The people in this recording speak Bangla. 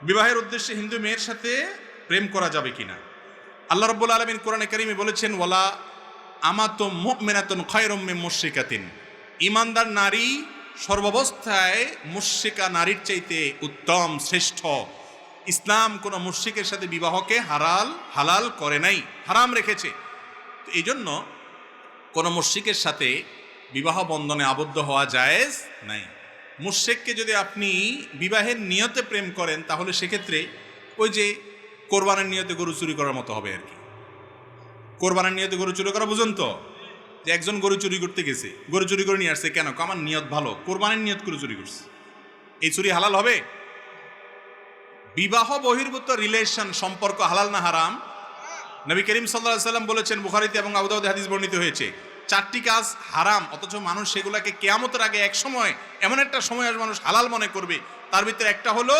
বিবাহের উদ্দেশ্যে হিন্দু মেয়ের সাথে প্রেম করা যাবে কিনা? আল্লাহ রাব্বুল আলামিন কোরআনে কারিমে বলেছেন, ওয়ালা আমাতুম মুমিনাতুন খায়রুম মিন মুশরিকাতিন। ঈমানদার নারী সর্বাবস্থায় মুশরিকা নারীর চাইতে উত্তম, শ্রেষ্ঠ। ইসলাম কোনো মুশরিকের সাথে বিবাহকে হালাল করে নাই, হারাম রেখেছে। তো এই জন্য কোনো মুশরিকের সাথে বিবাহ বন্ধনে আবদ্ধ হওয়া জায়েজ নাই। মুশরিককে যদি আপনি বিবাহের নিয়তে প্রেম করেন, তাহলে সেক্ষেত্রে ওই যে কোরবানের নিয়তে গরু চুরি করার মতো হবে আর কি। কোরবানের নিয়তে গরু চুরি করা বুঝুন তো, যে একজন গরু চুরি করতে গেছে, গরু চুরি করে নিয়ে আসছে, কেন? আমার নিয়ত ভালো, কোরবানের নিয়ত করে চুরি করছে, এই চুরি হালাল হবে? বিবাহ বহির্ভূত রিলেশন, সম্পর্ক হালাল না হারাম? নবী করিম সাল্লাল্লাহু আলাইহি ওয়াসাল্লাম বলেছেন, বুখারীতে এবং আবু দাউদে হাদিস বর্ণিত হয়েছে, 4টি কাজ হারাম, অথচ মানুষ সেগুলোকে কিয়ামতের আগে এক সময়, এমন একটা সময় আসবে মানুষ হালাল মনে করবে। তার ভিতরে একটা হলো